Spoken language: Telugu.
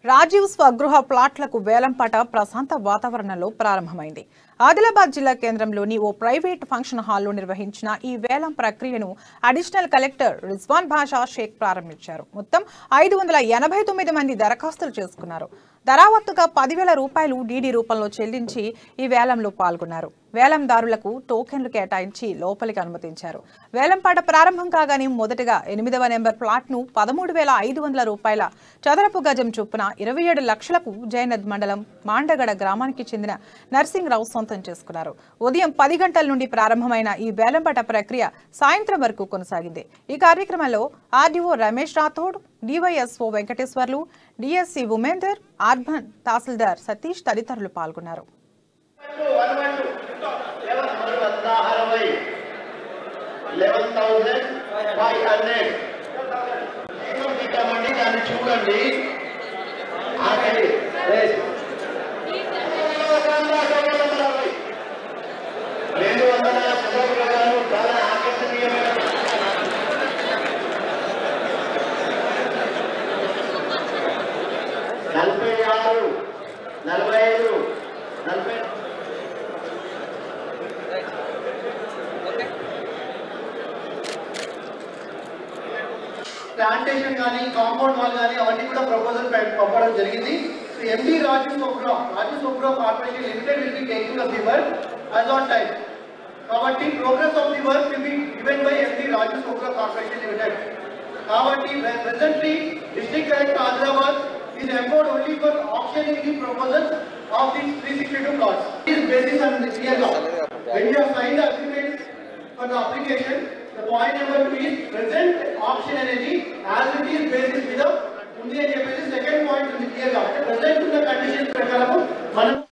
రాజీవ్ స్వగృహ ప్లాట్లకు వేలంపాట ప్రశాంత వాతావరణంలో ప్రారంభమైంది. ఆదిలాబాద్ జిల్లా కేంద్రంలోని ఓ ప్రైవేట్ ఫంక్షన్ హాల్లో నిర్వహించిన ఈ వేలం ప్రక్రియను అడిషనల్ కలెక్టర్ రిజ్వాన్ బాషా షేక్ ప్రారంభించారు. మొత్తం 589 మంది దరఖాస్తులు చేసుకున్నారు. ధరావత్తుగా 10,000 రూపాయలు డీడీ రూపంలో చెల్లించి ఈ వేలంలో పాల్గొన్నారు. వేలందారులకు టోకెన్లు కేటాయించి లోపలికి అనుమతించారు. వేలంపాట ప్రారంభం కాగానే మొదటగా 8వ నెంబర్ ప్లాట్ను 13,500 రూపాయల చదరపు గజం చొప్పున 27 లక్షలకు జైనద్ మండలం మాండగడ గ్రామానికి చెందిన నర్సింగ్రావు సొంతం చేసుకున్నారు. ఉదయం 10 గంటల నుండి ప్రారంభమైన ఈ వేలంపాట ప్రక్రియ సాయంత్రం వరకు కొనసాగింది. ఈ కార్యక్రమంలో RDO Ramesh Rathod, DYSO Venkateswarlu, DSC Umender, urban tahsildar Satish తదితరులు పాల్గొన్నారు. ప్లాంటేషన్ కానీ కాంపౌండ్ వాల్ కానీ అవన్నీ కూడా ప్రపోజల్ పంపడం జరిగింది. MD Rajiv Swagruha corporation limited will be taking the work as on time. కాబట్టి progress of the work will be given by MD Rajiv Swagruha corporation limited. కాబట్టి presently district collector Adilabad is empowered only for auctioning the proposals of these 362 plots. This is based on the clear law. When you have signed the agreement for the application, the point number 2 is present auction energy as it is basis with the second point in the clear law. Present in the conditions ప్రకారం మనం